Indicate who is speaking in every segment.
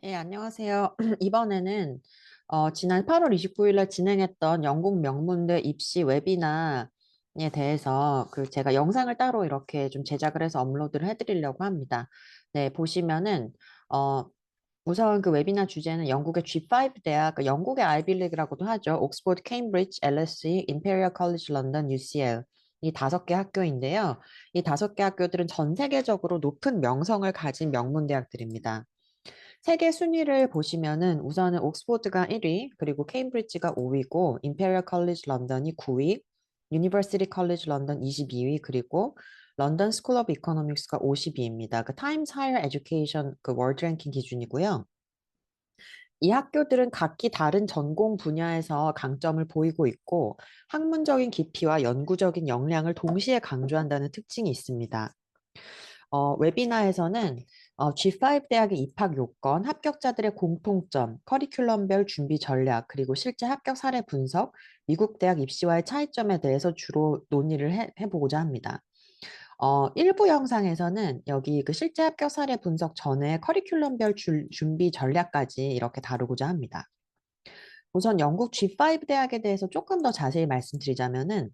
Speaker 1: 예, 안녕하세요. 이번에는 지난 8월 29일에 진행했던 영국 명문대 입시 웨비나에 대해서 제가 영상을 따로 이렇게 좀 제작을 해서 업로드를 해드리려고 합니다. 네, 보시면은 어, 우선 그 웨비나 주제는 영국의 G5 대학, 그 영국의 아이비리그라고도 하죠. 옥스퍼드, 케임브리지, LSE, 임페리얼 컬리지 런던, UCL. 이 5개 학교인데요. 이 5개 학교들은 전 세계적으로 높은 명성을 가진 명문대학들입니다. 세계 순위를 보시면은 우선은 옥스포드가 1위, 그리고 케임브리지가 5위고, 임페리얼 컬리지 런던이 9위, 유니버시티 컬리지 런던 22위, 그리고 런던 스쿨 오브 이코노믹스가 52위입니다. 그 타임스 하이어 에듀케이션 그 월드 랭킹 기준이고요. 이 학교들은 각기 다른 전공 분야에서 강점을 보이고 있고, 학문적인 깊이와 연구적인 역량을 동시에 강조한다는 특징이 있습니다. 웨비나에서는 G5 대학의 입학 요건, 합격자들의 공통점, 커리큘럼별 준비 전략, 그리고 실제 합격 사례 분석, 미국 대학 입시와의 차이점에 대해서 주로 논의를 해보고자 합니다. 일부 영상에서는 여기 그 실제 합격 사례 분석 전에 커리큘럼별 준비 전략까지 이렇게 다루고자 합니다. 우선 영국 G5 대학에 대해서 조금 더 자세히 말씀드리자면은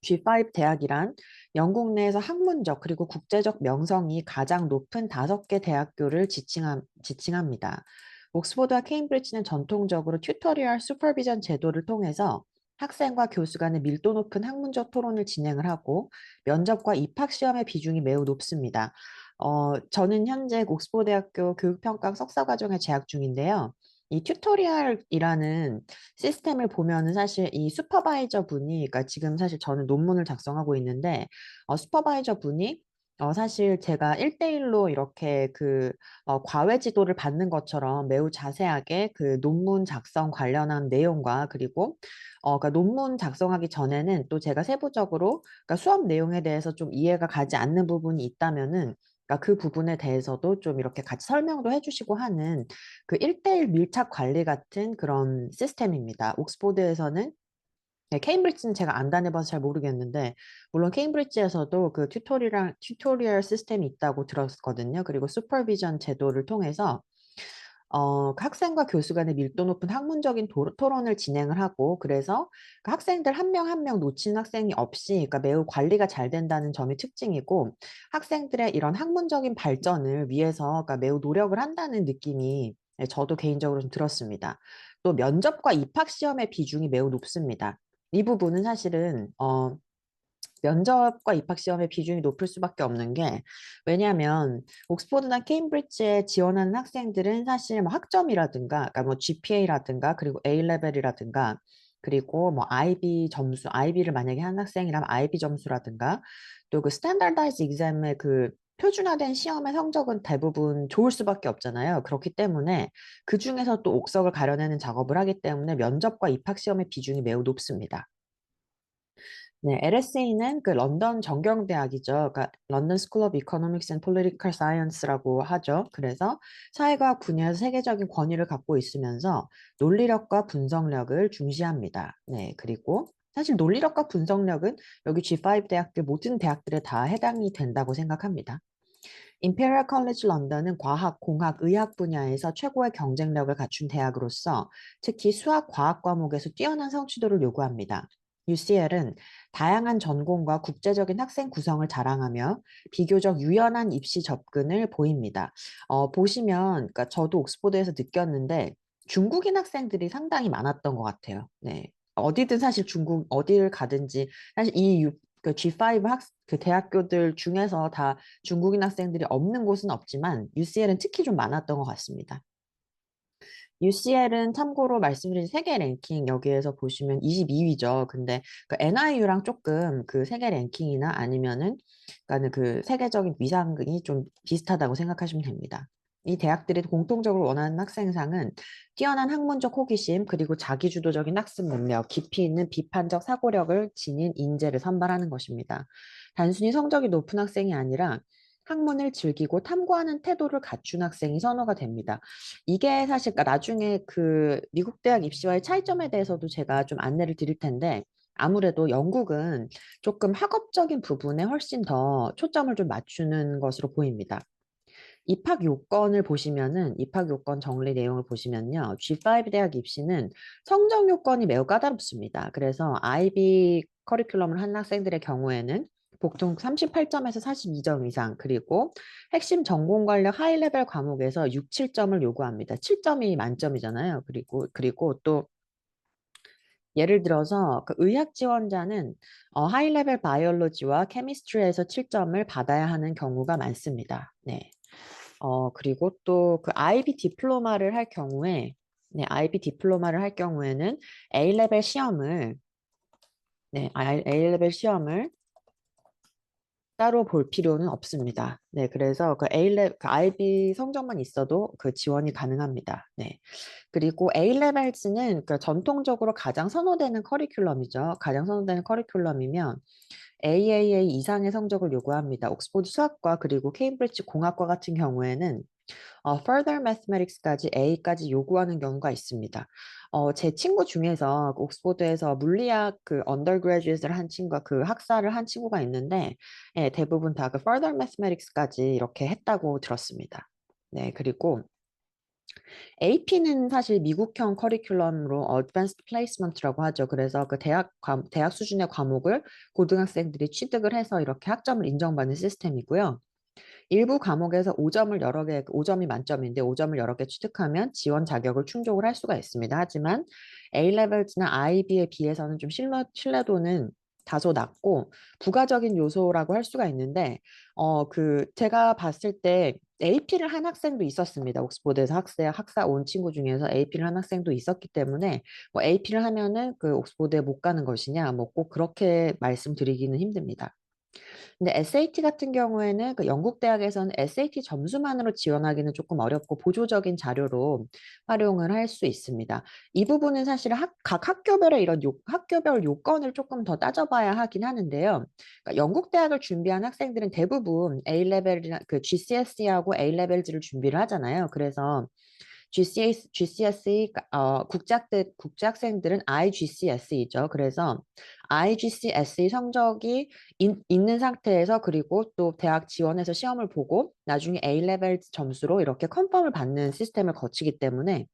Speaker 1: G5 대학이란 영국 내에서 학문적 그리고 국제적 명성이 가장 높은 5개 대학교를 지칭합니다. 옥스퍼드와 케임브리지는 전통적으로 튜토리얼 슈퍼비전 제도를 통해서 학생과 교수 간의 밀도 높은 학문적 토론을 진행을 하고 면접과 입학 시험의 비중이 매우 높습니다. 저는 현재 옥스퍼드대학교 교육평가 석사과정에 재학 중인데요. 이 튜토리얼이라는 시스템을 보면은 사실 이 슈퍼바이저 분이, 그러니까 지금 사실 저는 논문을 작성하고 있는데, 슈퍼바이저 분이 사실 제가 1대1로 이렇게 과외 지도를 받는 것처럼 매우 자세하게 그 논문 작성 관련한 내용과 그리고 그러니까 논문 작성하기 전에는 또 제가 세부적으로 그러니까 수업 내용에 대해서 좀 이해가 가지 않는 부분이 있다면은 그러니까 그 부분에 대해서도 좀 이렇게 같이 설명도 해주시고 하는 그 1대1 밀착 관리 같은 그런 시스템입니다. 옥스포드에서는 네, 케임브리지는 제가 안 다녀봐서 잘 모르겠는데, 물론 케임브리지에서도 그 튜토리얼 시스템이 있다고 들었거든요. 그리고 슈퍼비전 제도를 통해서 그 학생과 교수 간의 밀도 높은 학문적인 토론을 진행을 하고, 그래서 그 학생들 한 명 한 명 놓친 학생이 없이, 그러니까 매우 관리가 잘 된다는 점이 특징이고, 학생들의 이런 학문적인 발전을 위해서, 그러니까 매우 노력을 한다는 느낌이 네, 저도 개인적으로 좀 들었습니다. 또 면접과 입학 시험의 비중이 매우 높습니다. 이 부분은 사실은 면접과 입학 시험의 비중이 높을 수밖에 없는 게 왜냐하면 옥스퍼드나 케임브리지에 지원하는 학생들은 사실 뭐 학점이라든가 그러니까 뭐 GPA라든가 그리고 A 레벨이라든가 그리고 뭐 IB 점수, IB를 만약에 한 학생이라면 IB 점수라든가 또 그 스탠다드라이즈 exam의 그 표준화된 시험의 성적은 대부분 좋을 수밖에 없잖아요. 그렇기 때문에 그 중에서 또 옥석을 가려내는 작업을 하기 때문에 면접과 입학 시험의 비중이 매우 높습니다. 네, LSE는 그 런던 정경대학이죠. 그러니까 런던 스쿨 오브 이코노믹스 앤 폴리티컬 사이언스라고 하죠. 그래서 사회과학 분야에서 세계적인 권위를 갖고 있으면서 논리력과 분석력을 중시합니다. 네, 그리고 사실 논리력과 분석력은 여기 G5 대학들 모든 대학들에 다 해당이 된다고 생각합니다. 임페리얼 컬리지 런던은 과학, 공학, 의학 분야에서 최고의 경쟁력을 갖춘 대학으로서 특히 수학, 과학 과목에서 뛰어난 성취도를 요구합니다. UCL은 다양한 전공과 국제적인 학생 구성을 자랑하며 비교적 유연한 입시 접근을 보입니다. 보시면, 그러니까 저도 옥스포드에서 느꼈는데 중국인 학생들이 상당히 많았던 것 같아요. 네. 어디든 사실 중국, 어디를 가든지 사실 그 G5 그 대학교들 중에서 다 중국인 학생들이 없는 곳은 없지만 UCL은 특히 좀 많았던 것 같습니다. UCL은 참고로 말씀드린 세계 랭킹 여기에서 보시면 22위죠. 근데 그 NIU랑 조금 그 세계 랭킹이나 아니면은 그러니까는 그 세계적인 위상이 좀 비슷하다고 생각하시면 됩니다. 이 대학들이 공통적으로 원하는 학생상은 뛰어난 학문적 호기심, 그리고 자기주도적인 학습 능력, 깊이 있는 비판적 사고력을 지닌 인재를 선발하는 것입니다. 단순히 성적이 높은 학생이 아니라 학문을 즐기고 탐구하는 태도를 갖춘 학생이 선호가 됩니다. 이게 사실 그러니까 나중에 그 미국 대학 입시와의 차이점에 대해서도 제가 좀 안내를 드릴 텐데 아무래도 영국은 조금 학업적인 부분에 훨씬 더 초점을 좀 맞추는 것으로 보입니다. 입학 요건을 보시면은 입학 요건 정리 내용을 보시면요. G5 대학 입시는 성적 요건이 매우 까다롭습니다. 그래서 IB 커리큘럼을 한 학생들의 경우에는 보통 38점에서 42점 이상, 그리고 핵심 전공 관련 하이 레벨 과목에서 6, 7점을 요구합니다. 7점이 만점이잖아요. 그리고 또 예를 들어서 그 의학 지원자는 하이 레벨 바이올로지와 케미스트리에서 7점을 받아야 하는 경우가 많습니다. 네. 그리고 또 그 IB 디플로마를 할 경우에, 네, IB 디플로마를 할 경우에는 A 레벨 시험을, 네, A 레벨 시험을 따로 볼 필요는 없습니다. 네, 그래서 그 IB 성적만 있어도 그 지원이 가능합니다. 네. 그리고 A-레벨즈는 그 전통적으로 가장 선호되는 커리큘럼이죠. 가장 선호되는 커리큘럼이면 AAA 이상의 성적을 요구합니다. 옥스포드 수학과 그리고 케임브리지 공학과 같은 경우에는 Further Mathematics까지 A까지 요구하는 경우가 있습니다. 제 친구 중에서 그 옥스포드에서 물리학 그 언더그래주에이트를 한 친구가 그 학사를 한 친구가 있는데, 예, 대부분 다 그 Further Mathematics까지 이렇게 했다고 들었습니다. 네, 그리고 AP는 사실 미국형 커리큘럼으로 Advanced Placement라고 하죠. 그래서 그 대학 수준의 과목을 고등학생들이 취득을 해서 이렇게 학점을 인정받는 시스템이고요. 일부 과목에서 5점을 여러 개, 5점이 만점인데 5점을 여러 개 취득하면 지원 자격을 충족을 할 수가 있습니다. 하지만 A-레벨즈나 IB에 비해서는 좀 신뢰도는 다소 낮고 부가적인 요소라고 할 수가 있는데, 제가 봤을 때 AP를 한 학생도 있었습니다. 옥스포드에서 학사 온 친구 중에서 AP를 한 학생도 있었기 때문에 뭐 AP를 하면은 그 옥스포드에 못 가는 것이냐, 뭐 꼭 그렇게 말씀드리기는 힘듭니다. 근데 SAT 같은 경우에는 그 영국 대학에서는 SAT 점수만으로 지원하기는 조금 어렵고 보조적인 자료로 활용을 할 수 있습니다. 이 부분은 사실 각 학교별의 이런 학교별 요건을 조금 더 따져봐야 하긴 하는데요. 그러니까 영국 대학을 준비한 학생들은 대부분 A-레벨이나 그 GCSE하고 A-레벨즈를 준비를 하잖아요. 그래서 GCSE 국제학생들은 IGCSE죠. 그래서 IGCSE 성적이 있는 상태에서, 그리고 또 대학 지원해서 시험을 보고 나중에 A-레벨 점수로 이렇게 컨펌을 받는 시스템을 거치기 때문에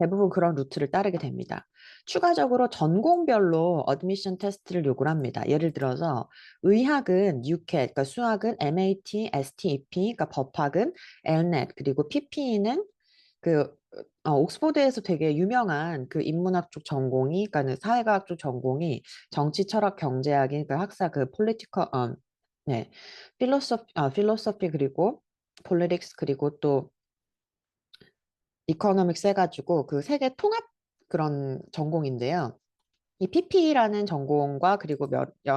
Speaker 1: 대부분 그런 루트를 따르게 됩니다. 추가적으로 전공별로 어드미션 테스트를 요구를 합니다. 예를 들어서 의학은 UCAT, 그러니까 수학은 MAT, STEP, 그러니까 법학은 LNET, 그리고 PPE는 그 옥스포드에서 되게 유명한 그 인문학 쪽 전공이, 그러니까 사회과학 쪽 전공이 정치, 철학, 경제학인 그 학사 그 폴리티컬, 네, 필로소피 그리고 폴리틱스 그리고 또 이코노믹스 해가지고 그 세계 통합 그런 전공인데요. 이 PP라는 전공과 그리고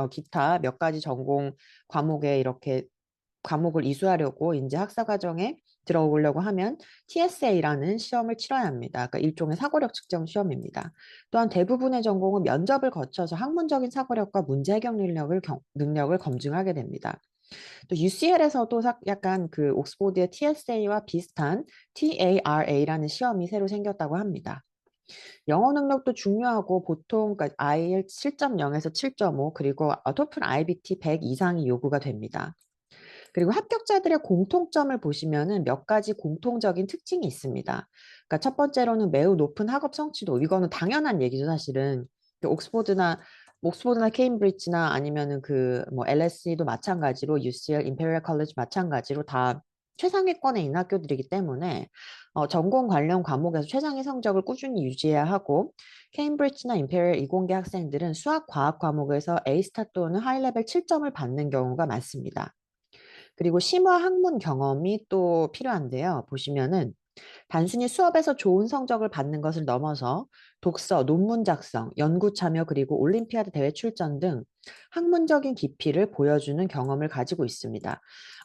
Speaker 1: 기타 몇 가지 전공 과목에 이렇게 과목을 이수하려고 이제 학사 과정에 들어오려고 하면 TSA라는 시험을 치러야 합니다. 그러니까 일종의 사고력 측정 시험입니다. 또한 대부분의 전공은 면접을 거쳐서 학문적인 사고력과 문제 해결 능력을 검증하게 됩니다. 또 UCL에서도 약간 그 옥스포드의 TSA와 비슷한 TARA라는 시험이 새로 생겼다고 합니다. 영어 능력도 중요하고 보통 그러니까 IELTS 7.0에서 7.5 그리고 토플 IBT 100 이상이 요구가 됩니다. 그리고 합격자들의 공통점을 보시면은 몇 가지 공통적인 특징이 있습니다. 그러니까 첫 번째로는 매우 높은 학업 성취도. 이거는 당연한 얘기죠, 사실은. 그 옥스포드나 케임브리지나 아니면은 그 뭐 LSE도 마찬가지로 UCL, 임페리얼 컬리지 마찬가지로 다 최상위권에 있는 학교들이기 때문에 전공 관련 과목에서 최상위 성적을 꾸준히 유지해야 하고, 케임브리지나 임페리얼 이공계 학생들은 수학, 과학 과목에서 A스타 또는 하이레벨 7점을 받는 경우가 많습니다. 그리고 심화 학문 경험이 또 필요한데요. 보시면은 단순히 수업에서 좋은 성적을 받는 것을 넘어서 독서, 논문 작성, 연구 참여, 그리고 올림피아드 대회 출전 등 학문적인 깊이를 보여주는 경험을 가지고 있습니다.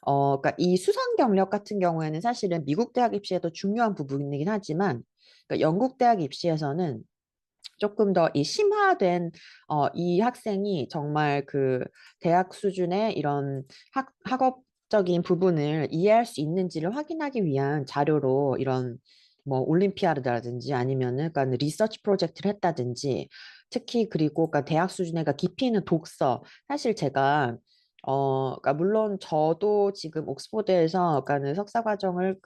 Speaker 1: 그러니까 이 수상 경력 같은 경우에는 사실은 미국 대학 입시에도 중요한 부분이긴 하지만, 그러니까 영국 대학 입시에서는 조금 더 이 심화된 이 학생이 정말 그 대학 수준의 이런 학업적인 부분을 이해할 수 있는지를 확인하기 위한 자료로 이런 뭐 올림피아드라든지 아니면은 그러니까 리서치 프로젝트를 했다든지, 특히 그리고 그러니까 대학 수준의 그러니까 깊이 있는 독서, 사실 제가 그러니까 물론 저도 지금 옥스포드에서 그러니까는 석사 과정을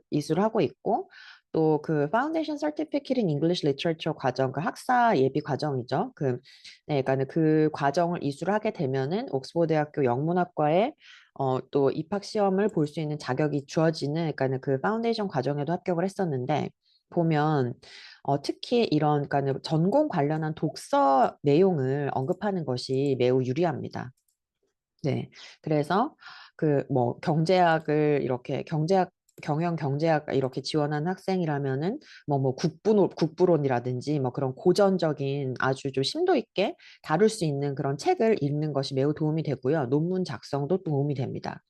Speaker 1: 이수를 하고 있고 또 파운데이션 서티피킷 인 잉글리시 리터처 과정 그 학사 예비 과정이죠. 그러니까는 그 과정을 이수를 하게 되면은 옥스포드 대학교 영문학과에 또 입학 시험을 볼 수 있는 자격이 주어지는 그러니까는 그 파운데이션 과정에도 합격을 했었는데 보면 특히 이런 그러니까는 전공 관련한 독서 내용을 언급하는 것이 매우 유리합니다. 네. 그래서 뭐 경제학을 이렇게 경영 경제학 이렇게 지원한 학생이라면은 국부론이라든지 뭐 그런 고전적인 아주 좀 심도 있게 다룰 수 있는 그런 책을 읽는 것이 매우 도움이 되고요. 논문 작성도 도움이 됩니다.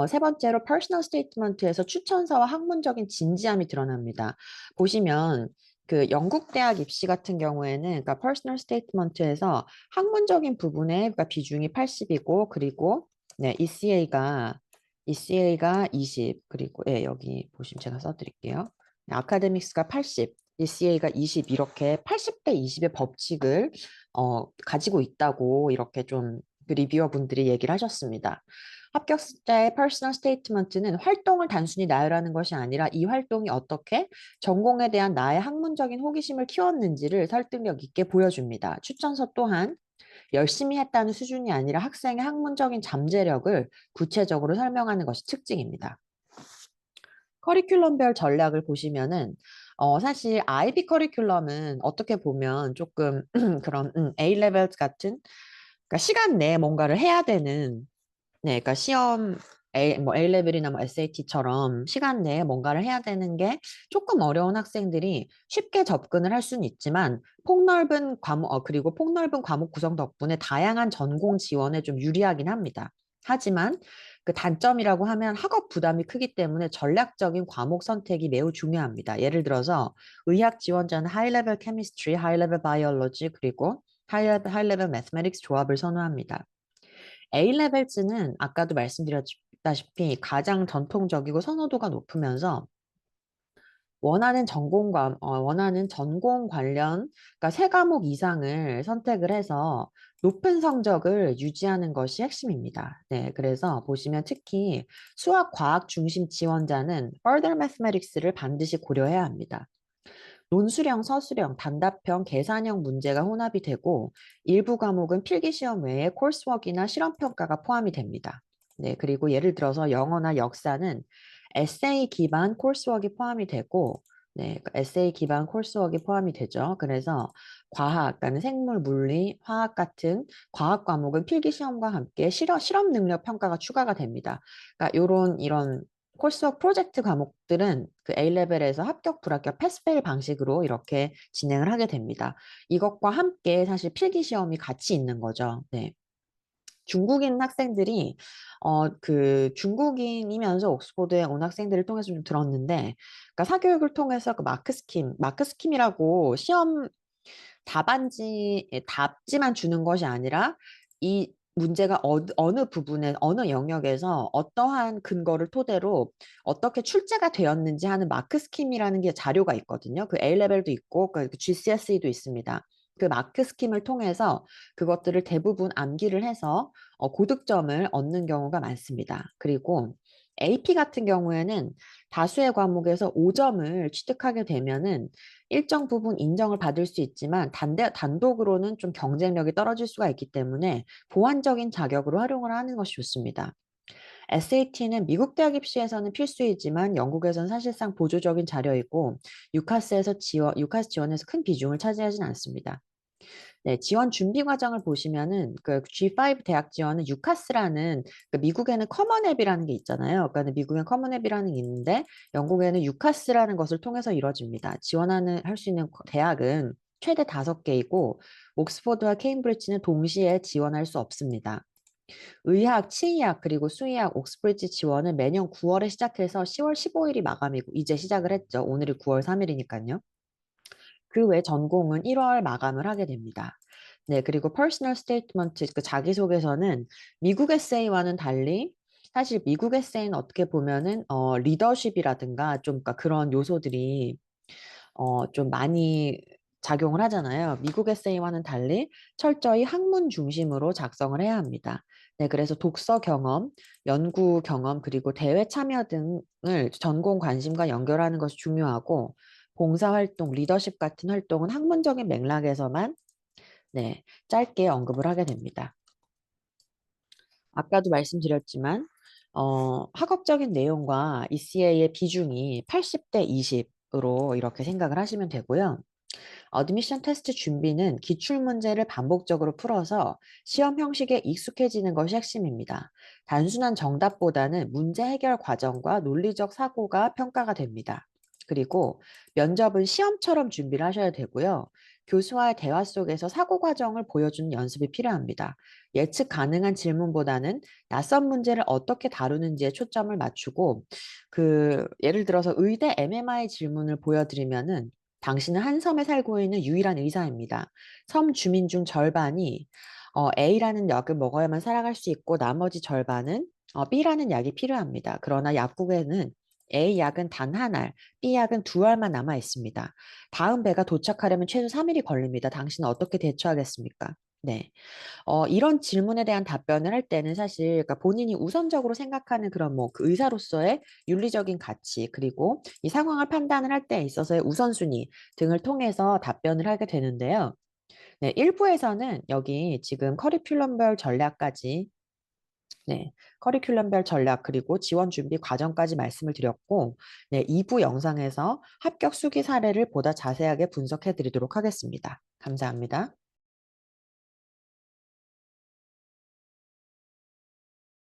Speaker 1: 세 번째로 퍼스널 스테이트먼트에서 추천서와 학문적인 진지함이 드러납니다. 보시면 영국 대학 입시 같은 경우에는 그러니까 퍼스널 스테이트먼트에서 학문적인 부분의 그러니까 비중이 80이고 그리고 네, ECA가 20 그리고 예, 여기 보시면 제가 써드릴게요. 네, 아카데믹스가 80, ECA가 20 이렇게 80대 20의 법칙을 가지고 있다고 이렇게 좀 리뷰어 분들이 얘기를 하셨습니다. 합격자의 퍼스널 스테이트먼트는 활동을 단순히 나열하는 것이 아니라 이 활동이 어떻게 전공에 대한 나의 학문적인 호기심을 키웠는지를 설득력 있게 보여줍니다. 추천서 또한 열심히 했다는 수준이 아니라 학생의 학문적인 잠재력을 구체적으로 설명하는 것이 특징입니다. 커리큘럼별 전략을 보시면은 사실 IB 커리큘럼은 어떻게 보면 조금 그런 A 레벨 같은 그러니까 시간 내에 뭔가를 해야 되는 네, 그러니까 뭐 A 레벨이나 뭐 SAT처럼 시간 내에 뭔가를 해야 되는 게 조금 어려운 학생들이 쉽게 접근을 할 수는 있지만 그리고 폭넓은 과목 구성 덕분에 다양한 전공 지원에 좀 유리하긴 합니다. 하지만 그 단점이라고 하면 학업 부담이 크기 때문에 전략적인 과목 선택이 매우 중요합니다. 예를 들어서 의학 지원자는 하이레벨 케미스트리, 하이레벨 바이올로지 그리고 하이레벨 매스메틱스 조합을 선호합니다. A-레벨즈는 아까도 말씀드렸다시피 가장 전통적이고 선호도가 높으면서 원하는 전공 관련, 그러니까 세 과목 이상을 선택을 해서 높은 성적을 유지하는 것이 핵심입니다. 네, 그래서 보시면 특히 수학, 과학 중심 지원자는 Further Mathematics를 반드시 고려해야 합니다. 논술형, 서술형, 단답형, 계산형 문제가 혼합이 되고 일부 과목은 필기시험 외에 코र्스워크나 실험평가가 포함이 됩니다. 네, 그리고 예를 들어서 영어나 역사는 에세이 기반 코र्스워크가 포함이 되고 네, 에세이 기반 코र्스워크가 포함이 되죠. 그래서 과학, 그러니까 생물, 물리, 화학 같은 과학 과목은 필기시험과 함께 실험 능력 평가가 추가가 됩니다. 그러니까 이런 코र्스워크 프로젝트 과목들은 그 A-레벨에서 합격, 불합격, 패스페일 방식으로 이렇게 진행을 하게 됩니다. 이것과 함께 사실 필기 시험이 같이 있는 거죠. 네. 중국인 학생들이 중국인이면서 옥스포드에 온 학생들을 통해서 좀 들었는데, 그러니까 사교육을 통해서 마크 스킴이라고 시험 답지만 주는 것이 아니라 이 문제가 어느 부분에 어느 영역에서 어떠한 근거를 토대로 어떻게 출제가 되었는지 하는 마크 스킴이라는 게 자료가 있거든요. 그 A-레벨도 있고 그 GCSE도 있습니다. 그 마크 스킴을 통해서 그것들을 대부분 암기를 해서 고득점을 얻는 경우가 많습니다. 그리고 AP 같은 경우에는 다수의 과목에서 5점을 취득하게 되면은 일정 부분 인정을 받을 수 있지만 단독으로는 좀 경쟁력이 떨어질 수가 있기 때문에 보완적인 자격으로 활용을 하는 것이 좋습니다. SAT는 미국 대학 입시에서는 필수이지만 영국에서는 사실상 보조적인 자료이고 유카스 지원에서 큰 비중을 차지하진 않습니다. 네, 지원 준비 과정을 보시면은 그 G5 대학 지원은 유카스라는 미국에는 커먼앱이라는 게 있잖아요. 그러니까 미국엔 커먼앱이라는 게 있는데 영국에는 유카스라는 것을 통해서 이루어집니다. 지원하는 할 수 있는 대학은 최대 5개이고 옥스퍼드와 케임브리지는 동시에 지원할 수 없습니다. 의학, 치의학, 그리고 수의학, 옥스브리지 지원은 매년 9월에 시작해서 10월 15일이 마감이고 이제 시작을 했죠. 오늘이 9월 3일이니까요. 그 외 전공은 1월 마감을 하게 됩니다. 네, 그리고 퍼스널 스테이트먼트, 그 자기소개서는 미국 에세이와는 달리 사실 미국 에세이는 어떻게 보면은 리더십이라든가 좀 그러니까 그런 요소들이 좀 많이 작용을 하잖아요. 미국 에세이와는 달리 철저히 학문 중심으로 작성을 해야 합니다. 네, 그래서 독서 경험, 연구 경험, 그리고 대회 참여 등을 전공 관심과 연결하는 것이 중요하고, 봉사활동, 리더십 같은 활동은 학문적인 맥락에서만 네, 짧게 언급을 하게 됩니다. 아까도 말씀드렸지만, 학업적인 내용과 ECA의 비중이 80대 20으로 이렇게 생각을 하시면 되고요. 어드미션 테스트 준비는 기출 문제를 반복적으로 풀어서 시험 형식에 익숙해지는 것이 핵심입니다. 단순한 정답보다는 문제 해결 과정과 논리적 사고가 평가가 됩니다. 그리고 면접은 시험처럼 준비를 하셔야 되고요. 교수와의 대화 속에서 사고 과정을 보여주는 연습이 필요합니다. 예측 가능한 질문보다는 낯선 문제를 어떻게 다루는지에 초점을 맞추고 예를 들어서 의대 MMI 질문을 보여드리면은 당신은 한 섬에 살고 있는 유일한 의사입니다. 섬 주민 중 절반이 A라는 약을 먹어야만 살아갈 수 있고 나머지 절반은 B라는 약이 필요합니다. 그러나 약국에는 A 약은 단 한 알, B 약은 두 알만 남아 있습니다. 다음 배가 도착하려면 최소 3일이 걸립니다. 당신은 어떻게 대처하겠습니까? 네. 이런 질문에 대한 답변을 할 때는 사실 그러니까 본인이 우선적으로 생각하는 그런 뭐 그 의사로서의 윤리적인 가치 그리고 이 상황을 판단을 할 때 있어서의 우선순위 등을 통해서 답변을 하게 되는데요. 네, 1부에서는 여기 지금 커리큘럼별 전략까지 네, 커리큘럼별 전략 그리고 지원 준비 과정까지 말씀을 드렸고 네, 2부 영상에서 합격 수기 사례를 보다 자세하게 분석해 드리도록 하겠습니다. 감사합니다.